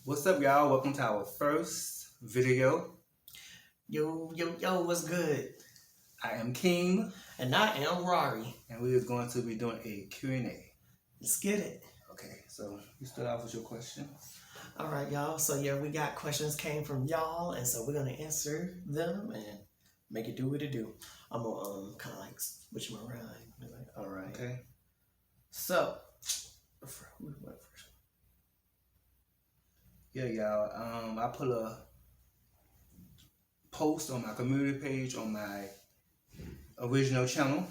What's up, y'all? Welcome to our first video. Yo, what's good? I am King, And I am Rari. and we are going to be doing a Q&A. Let's get it. Okay, so you start off with your question. All right, y'all. So, yeah, we got questions came from y'all, and so we're going to answer them and make it do what it do. I'm going to kind of like switch them around. Be like, all right. Okay. So, who went first? Yeah, y'all. I put a post on my community page on my original channel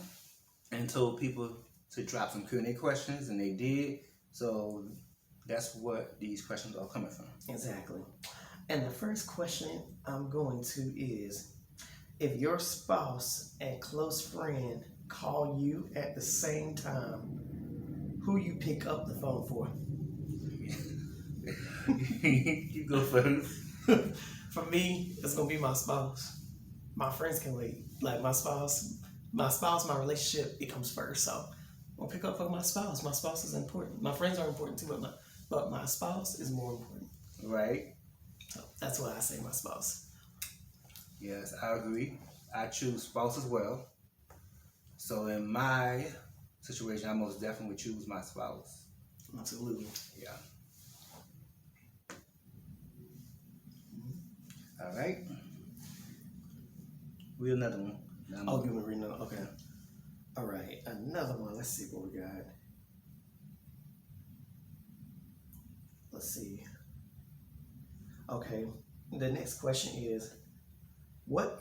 and told people to drop some Q&A questions, and they did. So that's what these questions are coming from. Exactly. And the first question I'm going to is, if your spouse and close friend call you at the same time, who you pick up the phone for? You go first. For me, it's gonna be my spouse. My friends can wait. Like my spouse, my relationship, it comes first. So I'll pick up for my spouse. My spouse is important. My friends are important too, but my spouse is more important. Right. So that's why I say my spouse. Yes, I agree. I choose spouse as well. So in my situation, I most definitely would choose my spouse. Absolutely. Yeah. All right. Read another one. Oh, you want to read another? Okay. All right, another one. Let's see what we got. Let's see. Okay, the next question is, what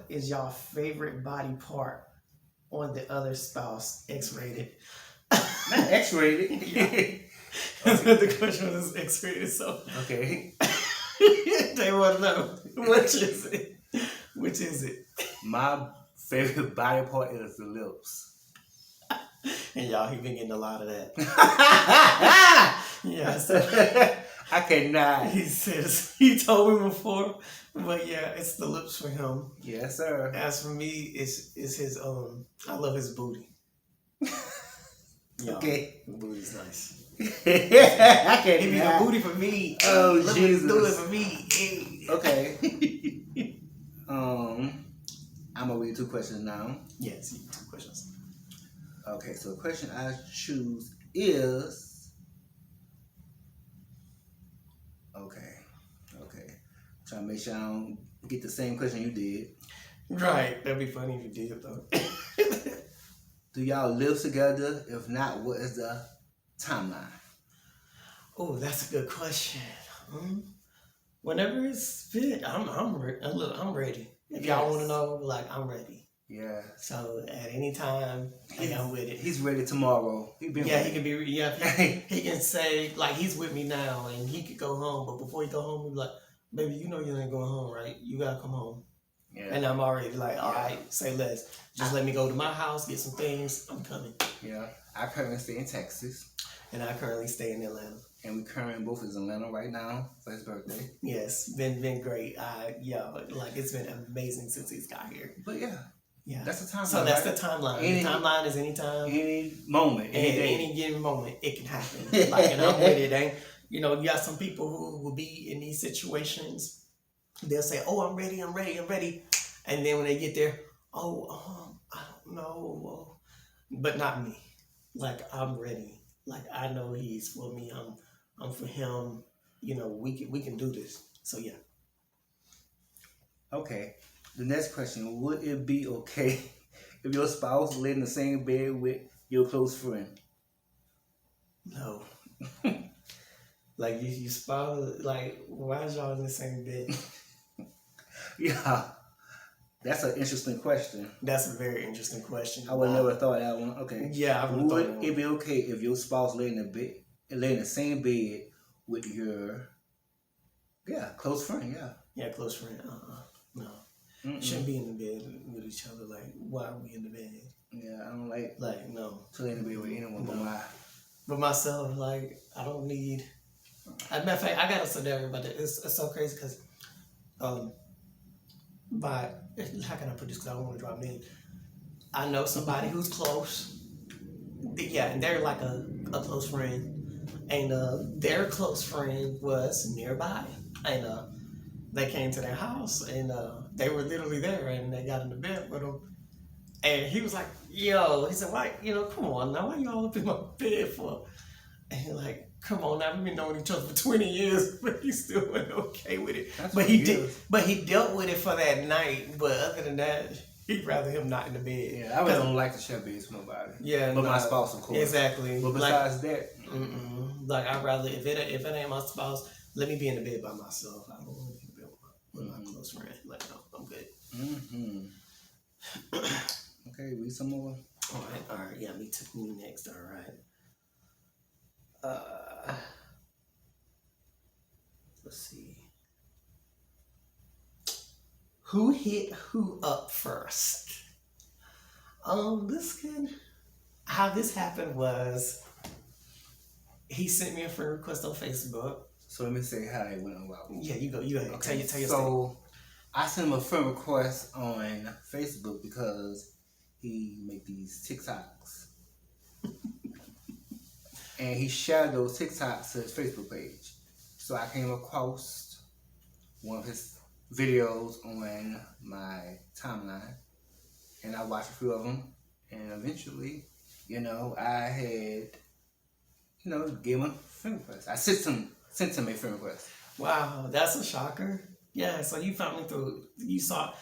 is y'all favorite body part on the other spouse? X-rated. Not X-rated. Yeah. The question was X-rated, so Okay. they want to know which is it. Which is it? My favorite body part is the lips. And y'all, he been getting a lot of that. Yeah, so I cannot. he says he told me before, but yeah, it's the lips for him. Yes, sir. As for me, it's his I love his booty. Y'all, Okay. the booty's nice. I can't Give me even. the booty for me. Oh, Let Jesus. me do it for me. Hey. Okay. I'm gonna read two questions now. Yes, two questions. Okay, so the question I choose is okay. Trying to make sure I don't get the same question you did. Right, that'd be funny if you did though. Do y'all live together? If not, what is the timeline? Oh, that's a good question. Whenever it's fit, I'm ready. If y'all want to know, like I'm ready. Yeah. So at any time, I'm with it. He's ready tomorrow. He can be. He can say like he's with me now, and he could go home. But before he go home, he be like, "Baby, you know you ain't going home, right? You gotta come home." Yeah. And I'm already like, "All right, say less. Just let me go to my house, get some things. I'm coming." Yeah. I currently stay in Texas. And I currently stay in Atlanta. And we currently both is in Atlanta right now for his birthday. Yes, been great. Like it's been amazing since he's got here. But yeah. Yeah. That's the timeline. So that's right? the timeline. The timeline is anytime. Any moment. Any At day. any given moment, it can happen. Like, and I'm with it. And, you got some people who will be in these situations. They'll say, "Oh, I'm ready. And then when they get there, I don't know. But not me. Like, I'm ready. Like, I know he's for me. I'm for him. We can do this. So, yeah. Okay. The next question, would it be okay if your spouse lay in the same bed with your close friend? No. Like, you spouse, like, why is y'all in the same bed? Yeah. That's an interesting question. That's a very interesting question. I would never thought that one. Okay. Yeah, I would Would thought it be okay if your spouse lay in the same bed with your close friend? Yeah. Yeah, close friend. No. Mm-mm. Shouldn't be in the bed with each other. Like, why are we in the bed? Yeah, I don't like no. to lay in the bed with anyone but my. But myself, like, I don't need. As a matter of fact, I got a scenario about that. It's so crazy because, how can I put this? Because I don't want to drop names. I know somebody who's close. Yeah, and they're like a close friend. and their close friend was nearby, and they came to their house, and they were literally there, and they got into bed with him, and he was like, "Yo," he said, "Why? Come on now, why you all up in my bed for?" And he's like, "Come on now, we've been knowing each other for 20 years, but he still wasn't okay with it." That's But what he it did, is. but he dealt with it for that night. But other than that, he'd rather him not in the bed. Yeah, I really don't like to share beds with nobody. Yeah, But my no, spouse, of course. exactly. But besides that, Like I'd rather if it ain't my spouse, let me be in the bed by myself. I don't want to be in the bed with my close friend. Like no, I'm good. Okay, read some more. All right. Yeah, me next. All right. Let's see. Who hit who up first? How this happened was he sent me a friend request on Facebook. So let me say how it went about. Yeah, you go. You go ahead. Okay, Tell your so I sent him a friend request on Facebook because he make these TikToks. And he shared those TikToks to his Facebook page. So I came across one of his videos on my timeline, and I watched a few of them, and eventually, I had, gave him a friend request. I sent him a friend request. Wow, that's a shocker. Yeah, so you found me through you saw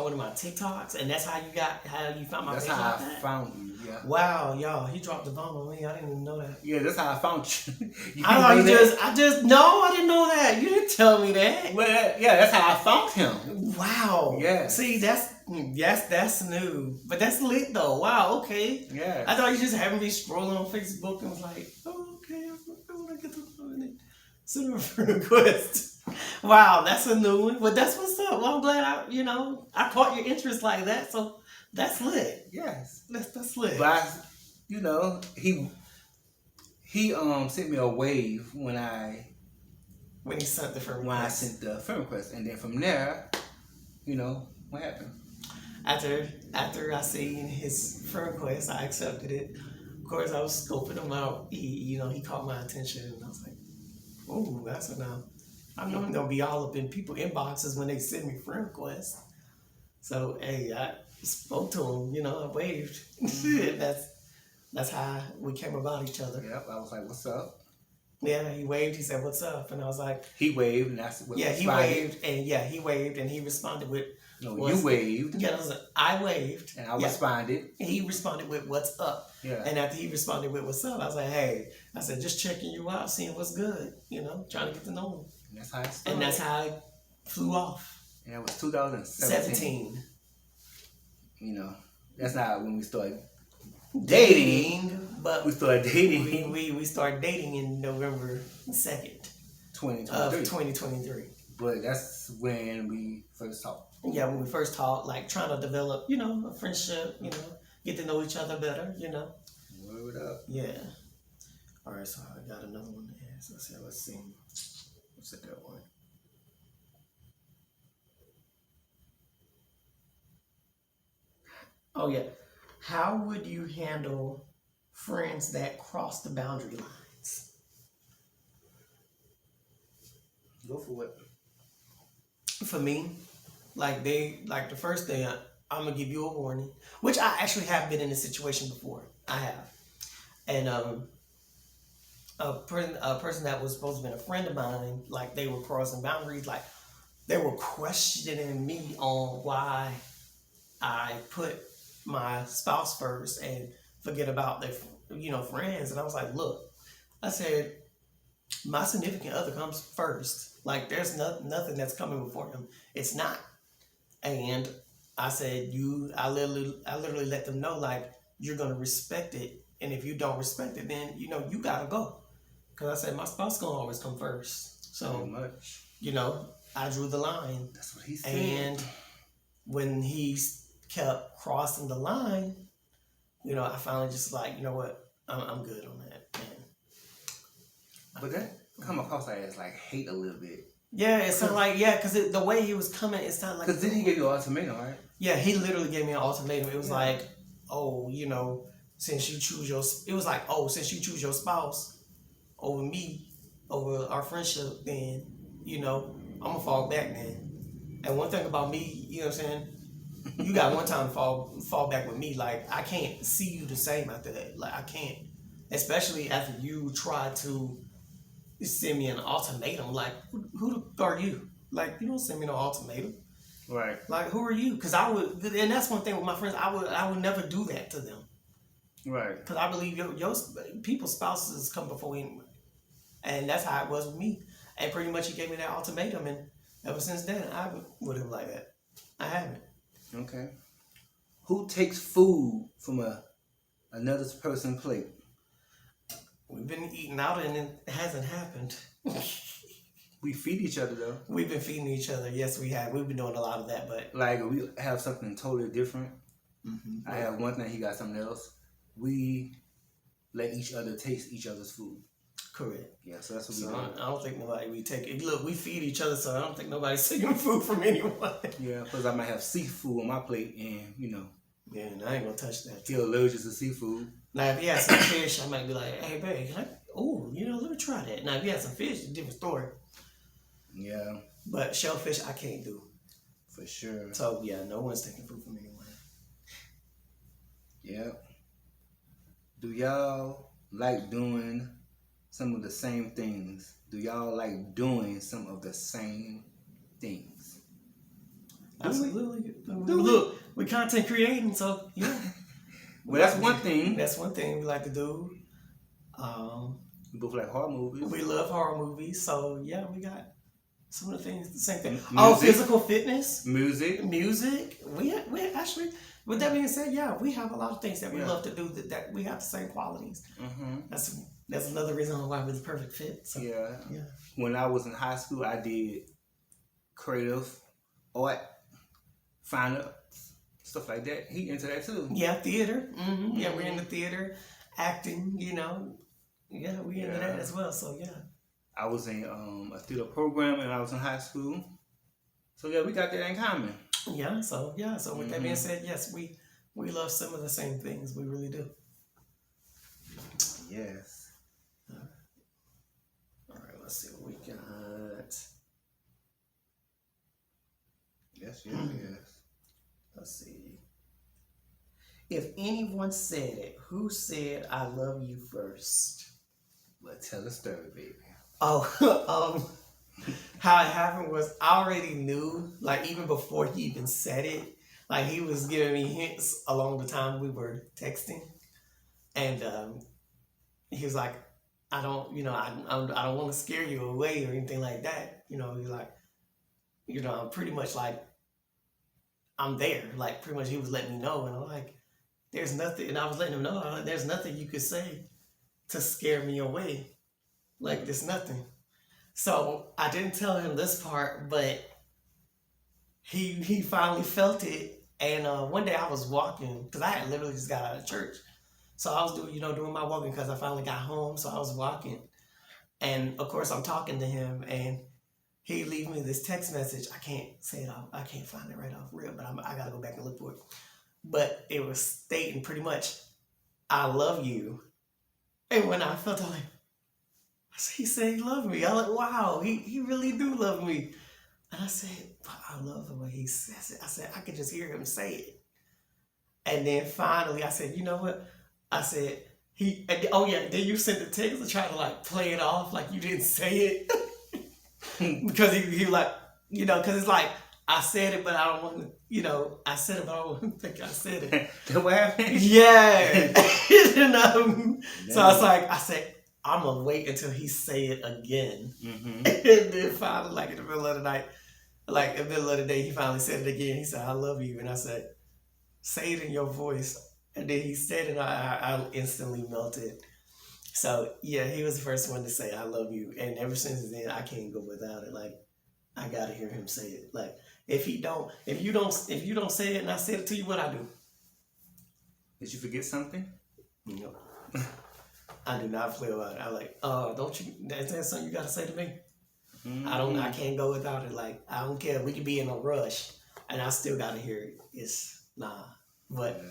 one of my TikToks, and that's how you found my That's page. how like I that? found you. Yeah. Wow, y'all, he dropped the bomb on me. I didn't even know that. Yeah, that's how I found you. I didn't know that. You didn't tell me that. Well, yeah, that's how I found him. Wow. Yeah. See, that's new, but that's lit though. Wow. Okay. Yeah. I thought you just having me scrolling on Facebook and was like, oh, okay, I want to get the phone and send him a friend request. Wow, that's a new one. But that's what's up. Well, I'm glad I caught your interest like that. So that's lit. Yes. That's lit. But he sent me a wave when When he sent the friend I request. sent the friend request, and then from there, what happened? After I seen his friend request, I accepted it. Of course, I was scoping him out. He caught my attention, and I was like, "Oh, that's enough." I know I'm gonna be all up in people inboxes when they send me friend requests. So hey, I spoke to him. I waved. That's how we came about each other. Yep. I was like, "What's up?" Yeah, he waved. He said, "What's up?" And I was like, He waved, and that's what. "Yeah." He waved, and he responded with. No, you waved. Yeah, I waved. And I responded. He responded with "What's up?" Yeah. And after he responded with "What's up?" I was like, "Hey," I said, "Just checking you out, seeing what's good. Trying to get to know him." And that's how it started. And that's how I flew off. And it was 2017. That's not when we started dating. But We started dating. we started dating in November 2nd 2023. of 2023. But that's when we first talked. Yeah, when we first talked, like trying to develop, a friendship, get to know each other better, Word up. Yeah. All right, so I got another one to ask. Let's see. What's a good one? Oh, yeah. How would you handle friends that cross the boundary lines? Go for it. For me, the first thing, I'm going to give you a warning, which I actually have been in this situation before. I have. And a person that was supposed to be a friend of mine, like they were crossing boundaries, like they were questioning me on why I put my spouse first and forget about their, friends. And I was like, look, I said, my significant other comes first. Like there's nothing that's coming before him. It's not. And I said, I literally let them know, like, you're going to respect it. And if you don't respect it, then, you got to go. Because I said, my spouse going to always come first. So, much. I drew the line. That's what he said. And when he kept crossing the line, I finally just like, you know what, I'm good on that. And but that come across as like hate a little bit. Yeah, it sounded like, because the way he was coming, it sounded like... Because then he gave you an ultimatum, right? Yeah, he literally gave me an ultimatum. It was like, oh, since you choose your... It was like, oh, since you choose your spouse, over me, over our friendship, then I'm gonna fall back, man. And one thing about me, you know what I'm saying? You got one time to fall back with me. Like I can't see you the same after that. Like I can't, especially after you try to send me an ultimatum. Like who are you? Like you don't send me no ultimatum. Right. Like who are you? Because I would, and that's one thing with my friends. I would never do that to them. Right. Because I believe your people's spouses come before anyway, and that's how it was with me. And pretty much he gave me that ultimatum, and ever since then I haven't with him like that. I haven't. Okay. Who takes food from another person's plate? We've been eating out and it hasn't happened. We feed each other though. We've been feeding each other. Yes, we have. We've been doing a lot of that, but Like if we have something totally different. I have one thing, he got something else. We let each other taste each other's food. correct. Yeah, so that's what So we do. I don't think nobody we take it. Look, we feed each other, so I don't think nobody's taking food from anyone. Yeah, because I might have seafood on my plate, and Yeah, and I ain't gonna touch that. he's allergic to seafood. Now, if he had some fish, I might be like, "Hey, babe, let me try that." Now, if he had some fish, it's a different story. Yeah, But shellfish, I can't do. for sure. So yeah, no one's taking food from anyone. Yeah. Do y'all like doing some of the same things? Do y'all like doing some of the same things? Absolutely. Do we? Look, we content creating, so yeah. Well, that's one thing. That's one thing we like to do. We both like horror movies. We love horror movies, so yeah, we got some of the things, the same thing. Music. Physical fitness, Music. We actually. With that being said, yeah, we have a lot of things that we love to do that we have the same qualities. Mm-hmm. That's another reason why we're the perfect fit. So, Yeah. yeah. When I was in high school, I did creative art, fine arts, stuff like that. He into that too. Yeah, theater. Mm-hmm. Yeah, we're in the theater, acting. Yeah, we into that as well. So yeah. I was in a theater program and I was in high school. So yeah, we got that in common. Yeah. So with that being said, yes, we love some of the same things. We really do. Yes. All right. Let's see what we got. Yes. Let's see. If anyone said it, who said "I love you" first? But tell the story, baby. Oh, how it happened was I already knew, like even before he even said it, like he was giving me hints along the time we were texting, and he was like, I don't want to scare you away or anything like that. He's like, I'm pretty much like, I'm there. Like pretty much he was letting me know, and I'm like, there's nothing, and I was letting him know, like, there's nothing you could say to scare me away. Like there's nothing. So I didn't tell him this part, but he finally felt it. And one day I was walking, because I had literally just got out of church. So I was doing my walking because I finally got home. So I was walking. And of course I'm talking to him, and he leave me this text message. I can't say it off. I can't find it right off rip, but I got to go back and look for it. But it was stating pretty much, I love you. And when I felt it, he said he loved me. I was like, wow, he really do love me. And I said, I love the way he says it. I said, I could just hear him say it. And then finally I said, you know what? I said, then you sent the text to try to like play it off like you didn't say it. Because he like, because it's like, I said it, but I don't want to, I said it, but I don't want to think I said it. That what happened? Yeah. So I said, I'm going to wait until he say it again. Mm-hmm. And then finally, like in the middle of the night, like in the middle of the day, he finally said it again. He said, I love you. And I said, say it in your voice. And then he said it, I instantly melted. So yeah, he was the first one to say, I love you. And ever since then, I can't go without it. Like, I got to hear him say it. Like, if you don't say it and I said it to you, what I do? Did you forget something? No. I do not play about it. I'm like, don't you? Is that something you gotta say to me? Mm-hmm. I can't go without it. Like, I don't care. We could be in a rush, and I still gotta hear it. It's nah. But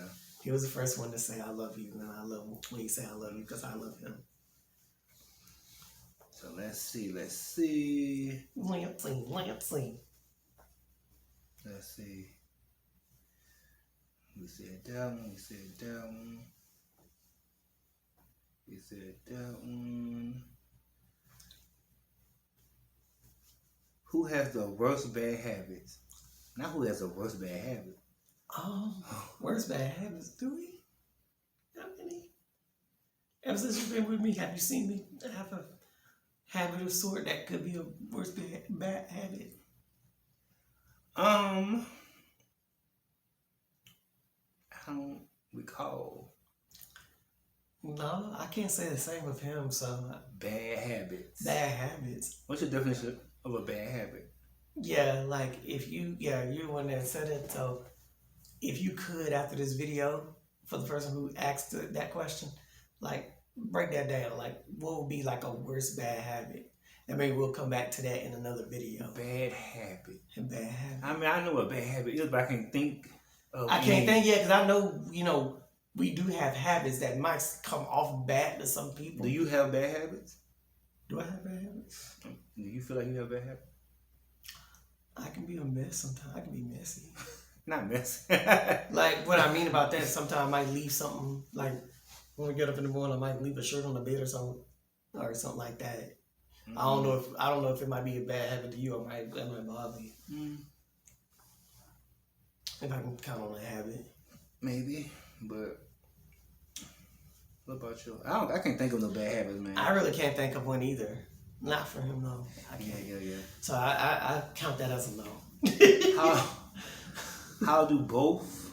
he was the first one to say I love you, and I love when he say I love you because I love him. So let's see. Lansing. Let's see. We said that one. Who has the worst bad habits? Not who has the worst bad habit. Worst bad habits, do we? How many? Ever since you've been with me, have you seen me have a habit of sort that could be a worst bad habit? I don't recall. No, I can't say the same of him, so. Bad habits. Bad habits. What's your definition of a bad habit? Yeah, like you're the one that said it, so if you could, after this video, for the person who asked that question, like, break that down. Like, what would be like a worst bad habit? And maybe we'll come back to that in another video. Bad habit. Bad habit. I mean, I know what bad habit is, but I can't think of I can't think yet, because I know, we do have habits that might come off bad to some people. Do you have bad habits? Do I have bad habits? Do you feel like you have bad habits? I can be a mess sometimes. I can be messy. Not messy. Like, what I mean about that, sometimes I might leave something, like, when we get up in the morning, I might leave a shirt on the bed or something like that. Mm-hmm. I don't know if it might be a bad habit to you, or it might bother you. Mm. If I can count on that habit. Maybe, but what about you? I can't think of no bad habits, man. I really can't think of one either. Not for him, no. I can't. Yeah. So I count that as a no. How do both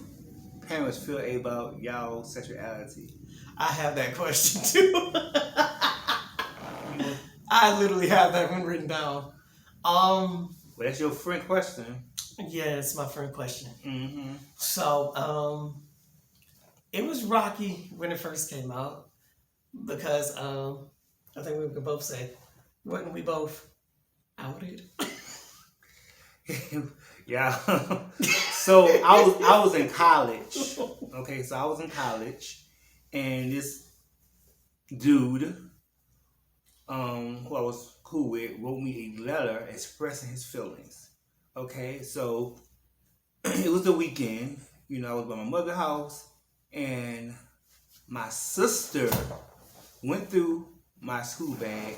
parents feel about y'all sexuality? I have that question too. I literally have that one written down. Well, that's your friend question. Yeah, it's my friend question. Mm-hmm. So, it was rocky when it first came out because I think we could both say, wasn't we both outed? Yeah. So I was in college. Okay, so I was in college, and this dude, who I was cool with, wrote me a letter expressing his feelings. Okay, so it was the weekend. I was by my mother's house, and my sister went through my school bag.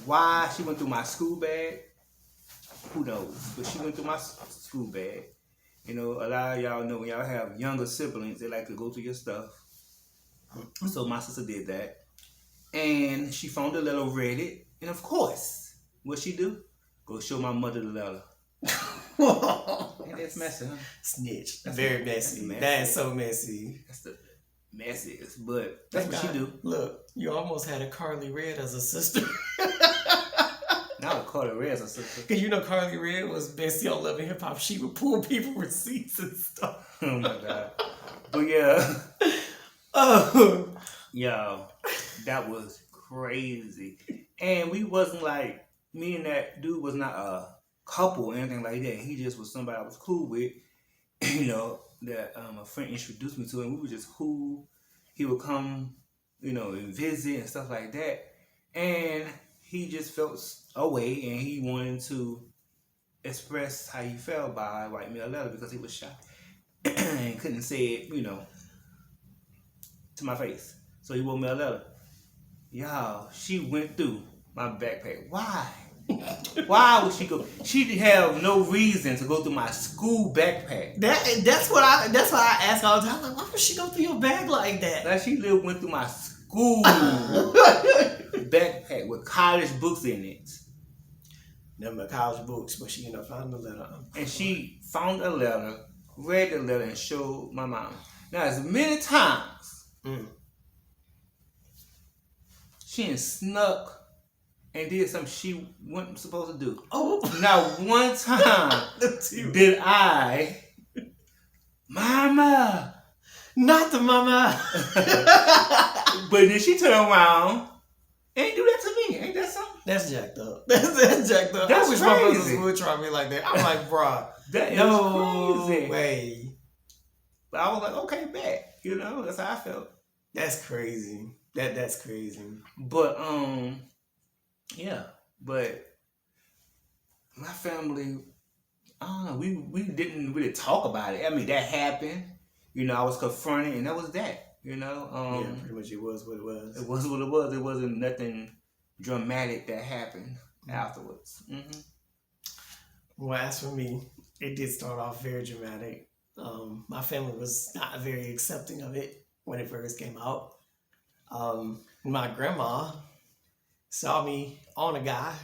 Why she went through my school bag, who knows? But she went through my school bag. A lot of y'all know when y'all have younger siblings, they like to go through your stuff. So my sister did that. And she found the letter, read it, and of course, what she do? Go show my mother the letter. And that's messy, huh? Snitch. Very messy. That is so messy. That's the messiest, but that's what she do. Look, you almost had a Carly Red as a sister. Not a Carly Red as a sister. Because Carly Red was Bessie on Love and Hip Hop. She would pull people receipts and stuff. Oh my God. But yeah. Oh. Yo, that was crazy. And we wasn't like, me and that dude was not a couple or anything like that. He just was somebody I was cool with, that a friend introduced me to, and we were just cool. He would come, and visit and stuff like that. And he just felt a way, and he wanted to express how he felt by writing me a letter because he was shy and couldn't say it, to my face. So he wrote me a letter. Y'all, she went through my backpack. Why? Why would she go? She didn't have no reason to go through my school backpack. That's why I ask all the time. Like, why would she go through your bag like that? Like she went through my school backpack with college books in it. Never college books, but she ended up finding the letter. And she found a letter, read the letter, and showed my mom. Now, as many times she snuck and did something she wasn't supposed to do. Oh, now one time did I, Mama, not the mama. But then she turned around and do that to me. Ain't that something? That's jacked up. That's jacked up. That's I wish crazy. my brothers would try me like that. I'm like, bruh, that is no crazy. way. But I was like, okay, bet. That's how I felt. That's crazy. That's crazy. But Yeah, but my family, I don't know. We didn't really talk about it. I mean, that happened. I was confronted, and that was that. Yeah, pretty much it was what it was. It was what it was. It wasn't nothing dramatic that happened afterwards. Well, as for me, it did start off very dramatic. My family was not very accepting of it when it first came out. My grandma saw me on a guy,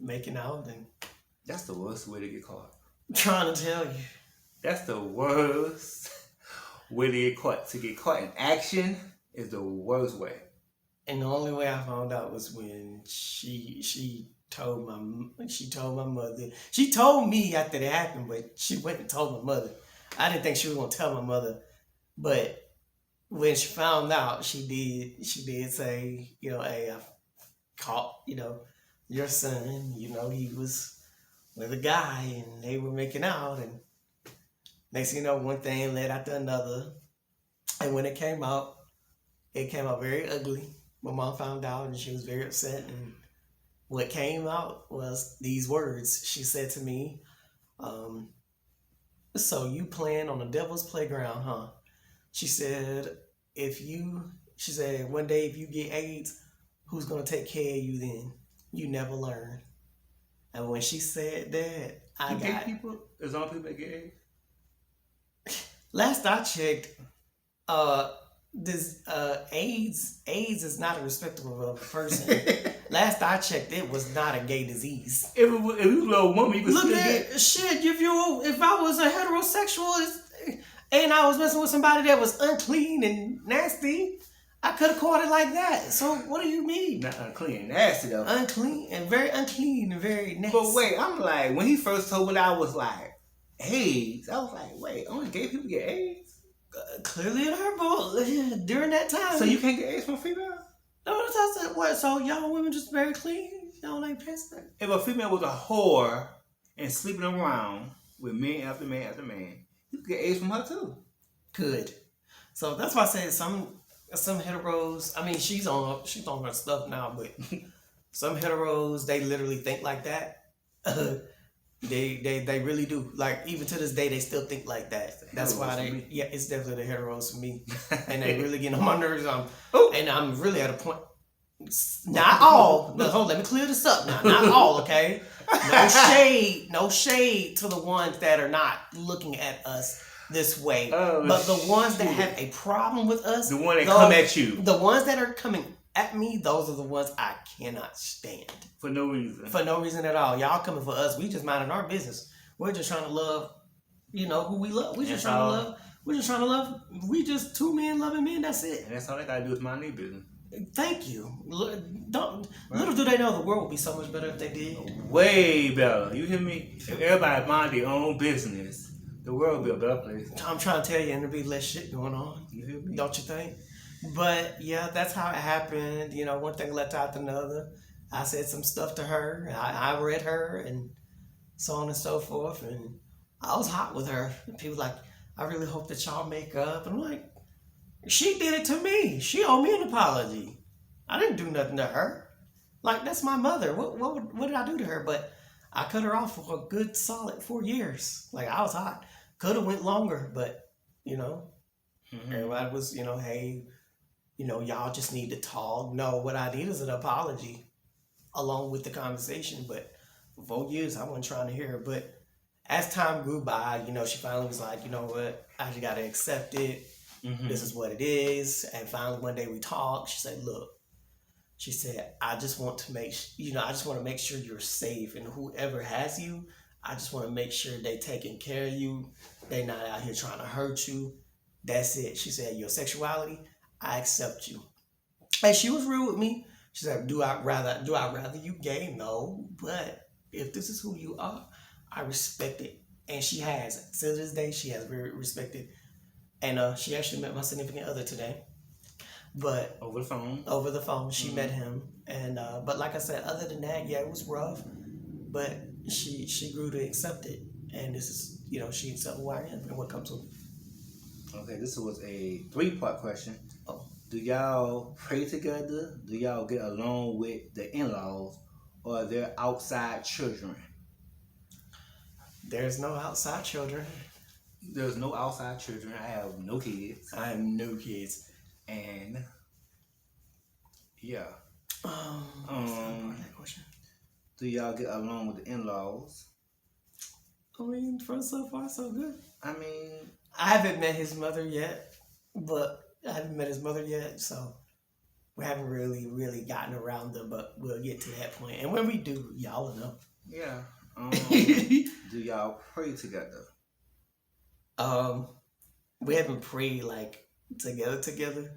making out and That's the worst way to get caught. trying to tell you. That's the worst way to get caught. To get caught in action is the worst way. And the only way I found out was when she told my mother. She told me after it happened, but she went and told my mother. I didn't think she was gonna tell my mother, but when she found out, she did say, hey, I caught, your son, he was with a guy and they were making out, and next thing you know, one thing led after another. And when it came out very ugly. My mom found out and she was very upset, and what came out was these words. She said to me, so you playing on the devil's playground, huh? She said, one day if you get AIDS, who's gonna take care of you then? You never learn. And when she said that, Gay people? There's all people that get AIDS? Last I checked, this AIDS is not a respectable person. Last I checked, it was not a gay disease. If you was a little woman, you could Look still at get... shit. If I was a heterosexual and I was messing with somebody that was unclean and nasty, I could have caught it like that. So what do you mean? Not unclean and nasty though. Unclean and very nasty. But wait, I'm like, when he first told me that, I was like, AIDS. I was like, wait, only gay people get AIDS? Clearly it hurt both during that time. So you can't get AIDS from a female? No, I said, what? So y'all women just very clean? Y'all ain't pissed? If a female was a whore and sleeping around with man after man after man, you could get AIDS from her too. Good. So that's why I said some heteros. I mean, she's on her stuff now, but some heteros, they literally think like that. They really do. Like even to this day, they still think like that. That's why it's definitely the heteros for me, and they really get on my nerves. And I'm really at a point. Not all. No, hold. Let me clear this up now. Not all. Okay. No shade to the ones that are not looking at us this way. But the ones that have a problem with us, the one that come at you, the ones that are coming at me, those are the ones I cannot stand. For no reason. For no reason at all. Y'all coming for us. We just minding our business. We're just trying to love, who we love. We just trying to love. We just two men loving men. That's it. And that's all they gotta do is mind their business. Thank you. Little do they know the world would be so much better if they did. Way better. You hear me? If everybody mind their own business, the world would be a better place. I'm trying to tell you, and there'd be less shit going on. You hear me? Don't you think? But yeah, that's how it happened. One thing led to another. I said some stuff to her. I read her and so on and so forth. And I was hot with her. People like, I really hope that y'all make up. And I'm like, she did it to me. She owed me an apology. I didn't do nothing to her. Like, that's my mother. What did I do to her? But I cut her off for a good solid 4 years. Like, I was hot. Could have went longer, but, everybody was, hey, y'all just need to talk. No, what I need is an apology along with the conversation. But for 4 years, I wasn't trying to hear her. But as time grew by, she finally was like, you know what? I just got to accept it. Mm-hmm. This is what it is. And finally, one day we talked. She said, look, I just want to make sure you're safe. And whoever has you, I just want to make sure they taking care of you. They not out here trying to hurt you. That's it. She said, your sexuality, I accept you. And she was real with me. She said, do I rather you gay? No. But if this is who you are, I respect it. And she has. To this day, she has very respected. And she actually met my significant other today. But over the phone, she met him. And but like I said, other than that, yeah, it was rough. But she grew to accept it. And this is, she accepted who I am and what comes with it. Okay, this was a 3-part question. Oh. Do y'all pray together? Do y'all get along with the in-laws or their outside children? There's no outside children. There's no outside children. I have no kids. I have no kids. And yeah. What's the other part of that question? Do y'all get along with the in-laws? I mean, for so far, so good. I mean, I haven't met his mother yet, so we haven't really gotten around them, but we'll get to that point. And when we do, y'all will know. yeah. Do y'all pray together? We haven't prayed like together,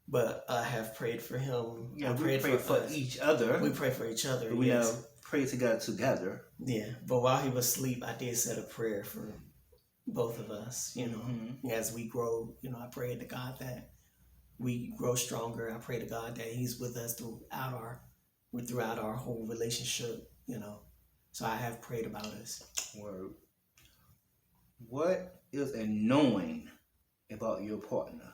but I have prayed for him. Yeah, we pray for each other. We pray for each other. But we yes. never pray together. Yeah, but while he was asleep, I did say a prayer for both of us. You know, as we grow, I prayed to God that we grow stronger. I pray to God that He's with us throughout our whole relationship. So I have prayed about us. Word. What is annoying about your partner?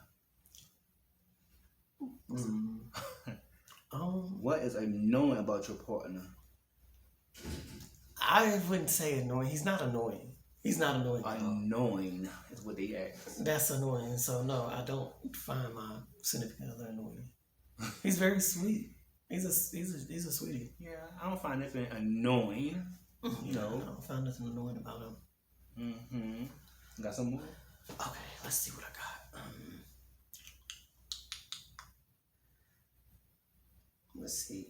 What is annoying about your partner? I wouldn't say annoying. He's not annoying. He's not annoying. Annoying is what they ask. That's annoying. So no, I don't find my significant other annoying. He's very sweet. He's a sweetie. Yeah, I don't find anything annoying. I don't find nothing annoying about him. Got some more? Okay, let's see what I got. Let's see.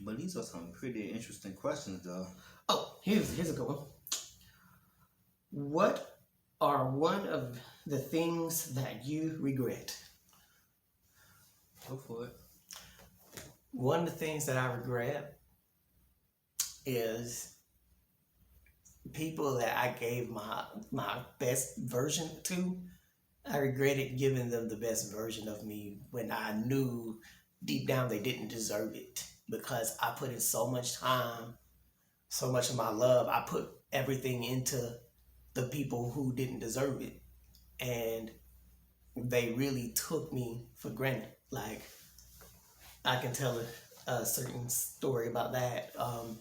But these are some pretty interesting questions, though. Oh, here's a good one. What are one of the things that you regret? Go for it. One of the things that I regret is people that I gave my best version to. I regretted giving them the best version of me when I knew deep down they didn't deserve it, because I put in so much time, so much of my love. I put everything into the people who didn't deserve it, and they really took me for granted. Like, I can tell a certain story about that. I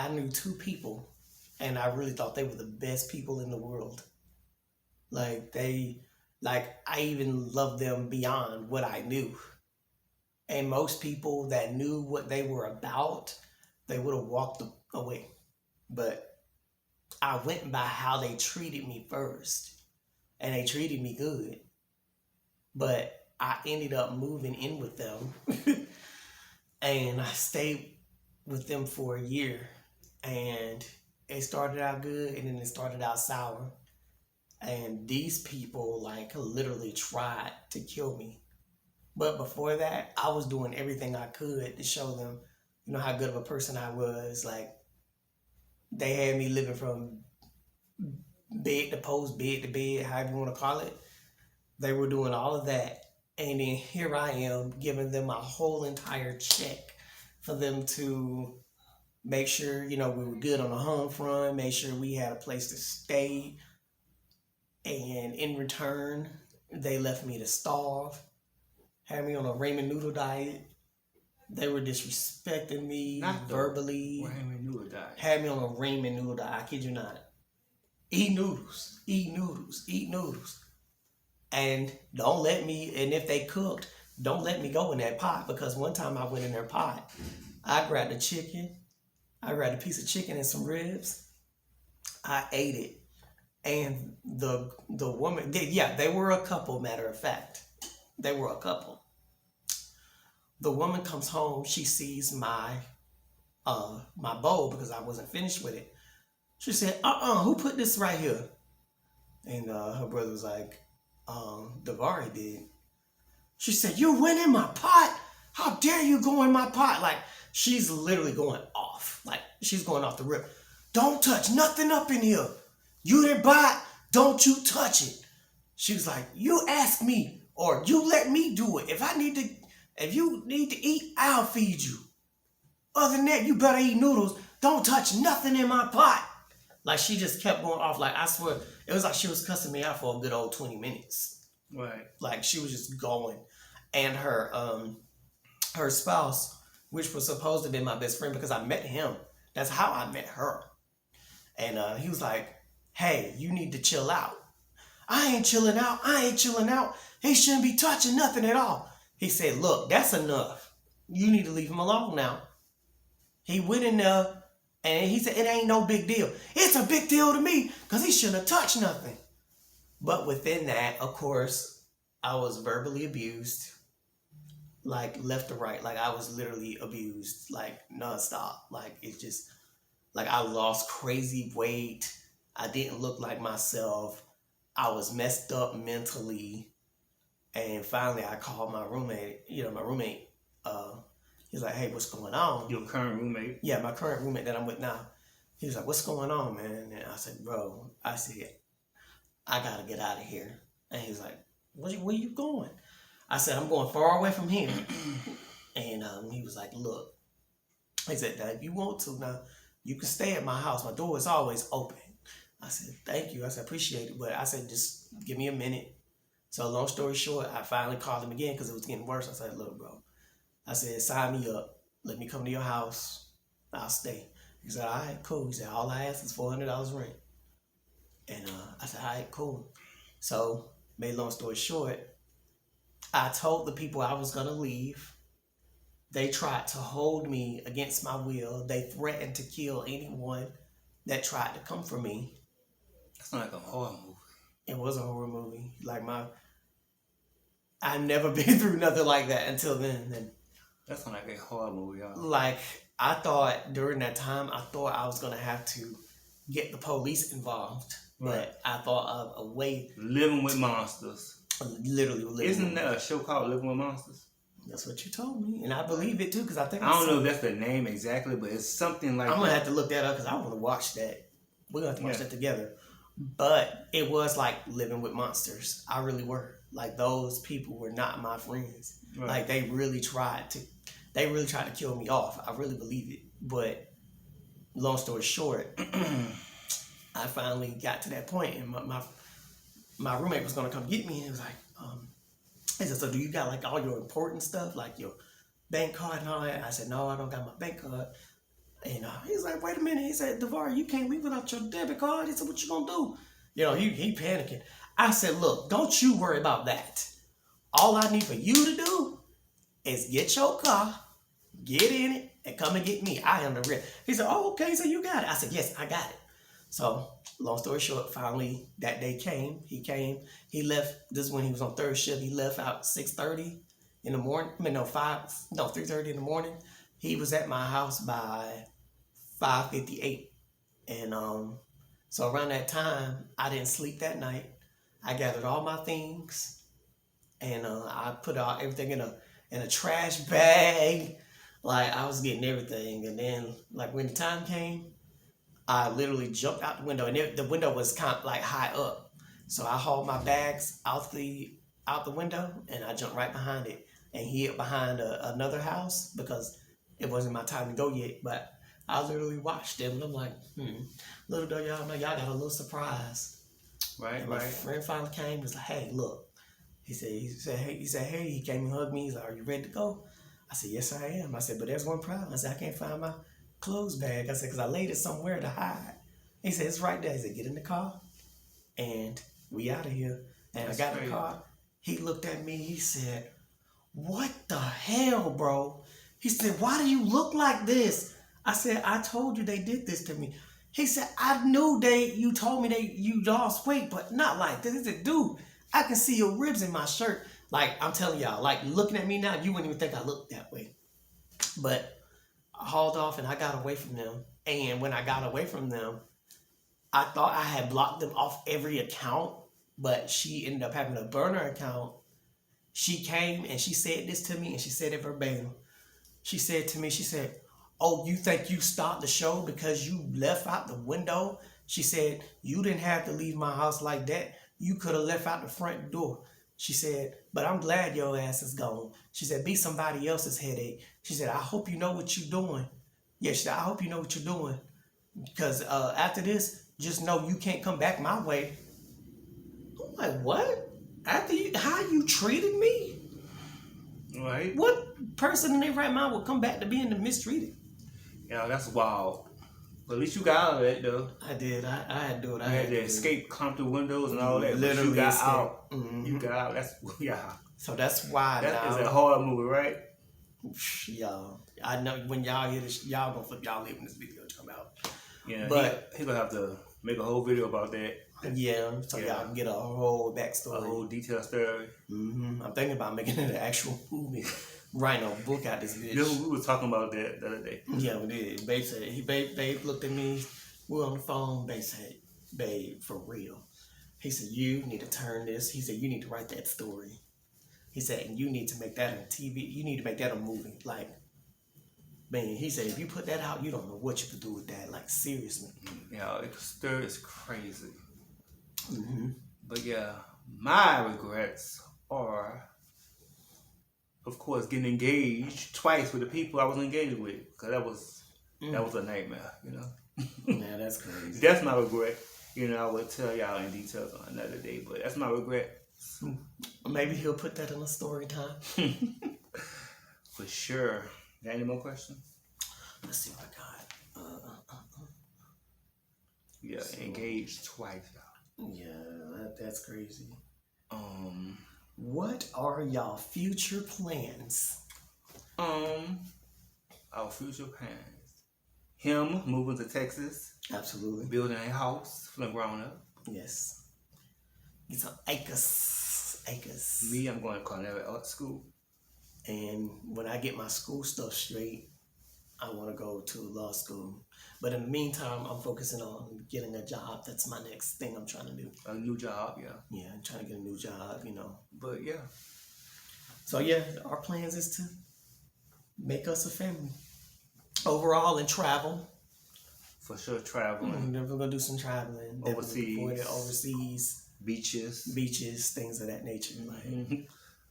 knew two people, and I really thought they were the best people in the world. I even loved them beyond what I knew. And most people that knew what they were about, they would have walked away. But I went by how they treated me first, and they treated me good. But I ended up moving in with them, and I stayed with them for a year, and it started out good, and then it started out sour. And these people literally tried to kill me. But before that, I was doing everything I could to show them, how good of a person I was. They had me living from bed to post, bed to bed, however you want to call it. They were doing all of that. And then here I am giving them a whole entire check for them to make sure, we were good on the home front, make sure we had a place to stay. And in return, they left me to starve, had me on a ramen noodle diet. They were disrespecting me verbally. Ramen noodle diet. Had me on a ramen noodle diet. I kid you not. Eat noodles. And and if they cooked, don't let me go in that pot, because one time I went in their pot. I grabbed a piece of chicken and some ribs. I ate it. And the woman, they were a couple, matter of fact. They were a couple. The woman comes home, she sees my bowl, because I wasn't finished with it. She said, who put this right here? And her brother was like, Davari did. She said, you went in my pot? How dare you go in my pot? She's literally going off. She's going off the rip. Don't touch nothing up in here. You didn't buy it, don't you touch it. She was like, you ask me, or you let me do it. If I need to If you need to eat, I'll feed you. Other than that, you better eat noodles. Don't touch nothing in my pot. Like, she just kept going off. Like, I swear, it was like she was cussing me out for a good old 20 minutes. Right. Like, she was just going. And her spouse, which was supposed to be my best friend because I met him. That's how I met her. And he was like, hey, you need to chill out. I ain't chilling out. I ain't chilling out. He shouldn't be touching nothing at all. He said, look, that's enough. You need to leave him alone now. He went in there and he said, it ain't no big deal. It's a big deal to me because he shouldn't have touched nothing. But within that, of course, I was verbally abused, like left to right. Like, I was literally abused, like nonstop. Like, it's just, like, I lost crazy weight. I didn't look like myself. I was messed up mentally. And finally, I called my roommate. My roommate, he's like, hey, what's going on? Your current roommate? Yeah, my current roommate that I'm with now. He was like, what's going on, man? And I said, bro, I got to get out of here. And he was like, where you going? I said, I'm going far away from here. And he was like, look. He said, now, if you want to, now, you can stay at my house. My door is always open. I said, thank you. I said, appreciate it. But I said, just give me a minute. So long story short, I finally called him again because it was getting worse. I said, look, bro. I said, sign me up. Let me come to your house. I'll stay. He said, all right, cool. He said, all I ask is $400 rent. And I said, all right, cool. So, made long story short, I told the people I was going to leave. They tried to hold me against my will. They threatened to kill anyone that tried to come for me. That's not like a horror movie. It was a horror movie. Like, I've never been through nothing like that until then. And that's not like a horror movie, y'all. like, I thought during that time, I was going to have to get the police involved. Right. But I thought of a way. Living with monsters. Literally living. Isn't there a show called Living with Monsters? That's what you told me. And I believe it too, because I think I don't know if that's the name exactly, but it's something like I'm going to have to look that up because I want to watch that. We're going to have to watch that together. But it was like living with monsters. I really were. Like, those people were not my friends. Right. Like, they really tried to kill me off. I really believe it. But long story short, I finally got to that point, and my roommate was going to come get me, and he was like, he said, so do you got like all your important stuff, like your bank card and all that? I said, no, I don't got my bank card. And he was like, wait a minute. He said, DeVar, you can't leave without your debit card. He said, what you gonna do? He panicking. I said, look, don't you worry about that. All I need for you to do is get your car, get in it, and come and get me. I am the real. He said, oh, okay, so you got it. I said, yes, I got it. So, long story short, finally, that day came. He came. He left. This is when he was on third shift. He left out 6:30 in the morning. 3:30 in the morning. He was at my house by 5:58. And so around that time, I didn't sleep that night. I gathered all my things, and I put everything in a trash bag. Like, I was getting everything. And then, like, when the time came, I literally jumped out the window, and the window was kind of like high up. So I hauled my bags out the window, and I jumped right behind it and hid behind another house because it wasn't my time to go yet. But I literally watched them, and I'm like, little do y'all know, y'all got a little surprise. Right, and my friend finally came and was like, hey, look. He said, hey, he came and hugged me. He's like, are you ready to go? I said, yes, I am. I said, but there's one problem. I said, I can't find my clothes bag. I said, because I laid it somewhere to hide. He said, it's right there. He said, get in the car, and we out of here. And I got in the car. He looked at me. He said, what the hell, bro? He said, why do you look like this? I said, I told you they did this to me. He said, I knew you told me you lost weight, but not like this. He said, dude, I can see your ribs in my shirt. Like, I'm telling y'all, like, looking at me now, you wouldn't even think I looked that way. But I hauled off, and I got away from them. And when I got away from them, I thought I had blocked them off every account, but she ended up having a burner account. She came and she said this to me, and she said it verbatim. She said to me, she said, oh, you think you stopped the show because you left out the window? She said, you didn't have to leave my house like that. You could have left out the front door. She said, but I'm glad your ass is gone. She said, be somebody else's headache. She said, I hope you know what you're doing. Yeah, she said, I hope you know what you're doing. Because after this, just know you can't come back my way. I'm like, what? After how you treated me? Right. What person in their right mind would come back to being mistreated? Yeah, that's wild. But at least you got out of that, though. I did. I had to do it. I You had to escape, climb through windows and all that. But Literally you got escape. out. Mm-hmm. You got out. That's, yeah. So that's why That now, is a hard movie, right? y'all. I know when y'all hear this, y'all gonna flip y'all lip when this video come out. Yeah, But he gonna have to make a whole video about that. yeah, so y'all can get a whole backstory, A whole detailed story. Mm-hmm. I'm thinking about making it an actual movie, writing a book out this bitch. You know, we were talking about that the other day. Yeah, we did. Babe said Babe looked at me. We were on the phone. Babe said, "Babe, for real." He said, "You need to turn this." He said, "You need to write that story." He said, "And you need to make that a TV. You need to make that a movie." Like, man, he said, "If you put that out, you don't know what you could do with that. Like, seriously." Yeah, the story is crazy. Mm-hmm. But yeah, my regrets are, of course, getting engaged twice with the people I was engaged with, because that was a nightmare, you know. Yeah, that's crazy. That's my regret. You know, I will tell y'all in details on another day, but that's my regret. Maybe he'll put that in a story time. For sure. Got any more questions? Let's see what I got. Yeah, So, engaged twice, y'all. Yeah, that's crazy. What are y'all future plans? Our future plans. Him moving to Texas, Absolutely. building a house from the ground up. Yes. Get some acres. Me, I'm going to Cornell Art School. And when I get my school stuff straight, I want to go to law school. But in the meantime, I'm focusing on getting a job. That's my next thing I'm trying to do. A new job, yeah. Yeah, I'm trying to get a new job, you know. But yeah. So yeah, our plans is to make us a family. Overall, and travel. For sure, traveling. We're gonna do some traveling. Overseas. Overseas. Beaches, things of that nature. mm-hmm. Like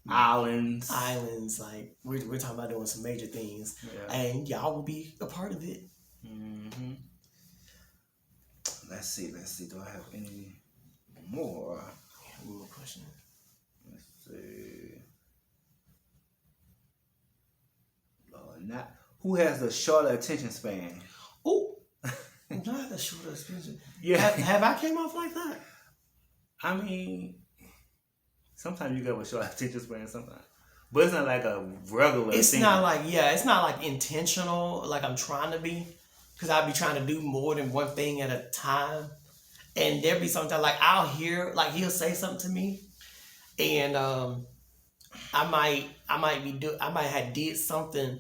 Islands, like we're talking about doing some major things, yeah. and y'all will be a part of it. Mm-hmm. Let's see. Do I have any more? One more question. Let's see. Not who has the shorter attention span? Oh, not the shorter expensive. Yeah. Have I came off like that? I mean, sometimes you got a short attention span. Sometimes, but it's not like a regular. It's thing. not like it's not like intentional. Like I'm trying to be, because I'll be trying to do more than one thing at a time. And there be sometimes like I'll hear like he'll say something to me, and I might have did something,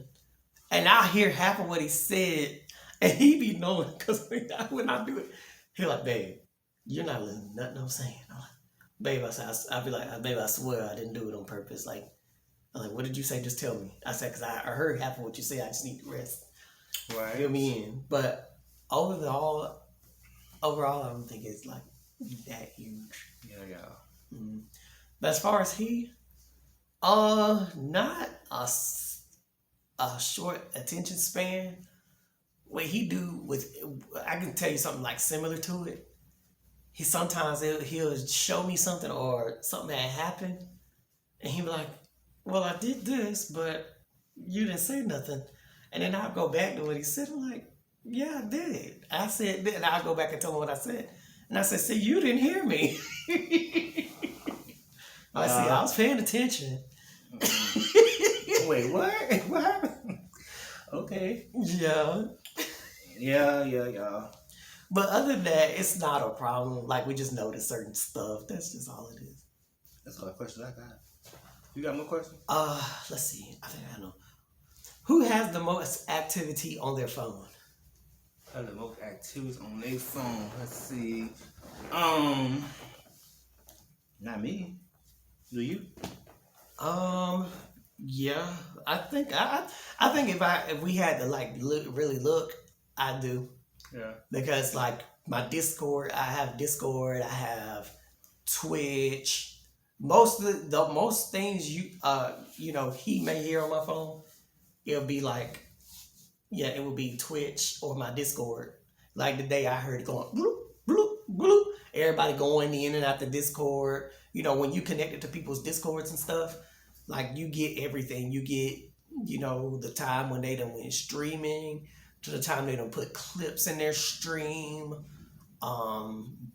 and I'll hear half of what he said, and he be knowing because when I do it, he like, babe, you're not listening to nothing I'm saying. I'm like, babe, I'll be like, babe, I swear I didn't do it on purpose. Like, I'm like, what did you say? Just tell me. I said, because I heard half of what you said. I just need to rest. Right. Fill me in. But overall, I don't think it's like that huge. Yeah. Mm. But as far as he, not a short attention span. What he do with, I can tell you something like similar to it. He sometimes he'll show me something or something that happened, and he'll be like, well, I did this, but you didn't say nothing. And then I'll go back to what he said. I'm like, yeah, I did. I said that. And I'll go back and tell him what I said. And I said, see, you didn't hear me. I see, I was paying attention. Wait, what? What happened? Okay. Yeah. Yeah. But other than that, it's not a problem. Like, we just notice certain stuff. That's just all it is. That's all the questions I got. You got more questions? Let's see. I think I know. Who has the most activity on their phone? The most activities on their phone. Let's see. Not me. Do you? Yeah. I think if we had to like really look, I do. Yeah. Because like my Discord, I have Twitch, most of the most things you know he may hear on my phone, it'll be like, yeah, it would be Twitch or my Discord. Like the day I heard it going bloop bloop bloop, everybody going in and out the Discord. You know, when you connected to people's Discords and stuff, like you get everything. You get, you know, the time when they done went streaming, to the time they done put clips in their stream,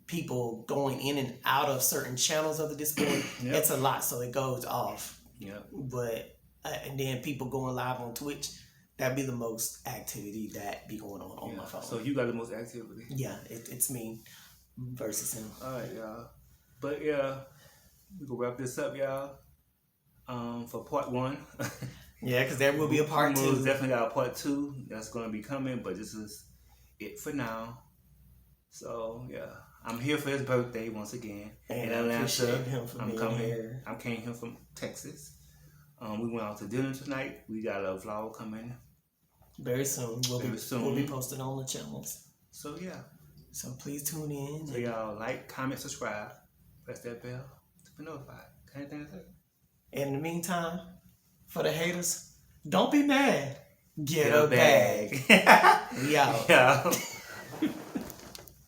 people going in and out of certain channels of the Discord. Yep. It's a lot, so it goes off. Yeah. But and then people going live on Twitch, that'd be the most activity that be going on my phone. So you got the most activity. Yeah, it's me versus him. All right, y'all. But yeah, we can wrap this up, y'all. For part 1. Yeah, because there will be a part 2. We'll definitely got a part 2 that's going to be coming, but this is it for now. So yeah, I'm here for his birthday once again And in I Atlanta. appreciate him for I'm being coming here. I came here from Texas. We went out to dinner tonight. We got a vlog coming Very soon. Very soon. We'll be posted on the channels. So yeah. So please tune in. So y'all like, comment, subscribe, press that bell to be notified. Got anything to say? In the meantime, for the haters, don't be mad. Get Get a a bag. bag. We out. Yeah.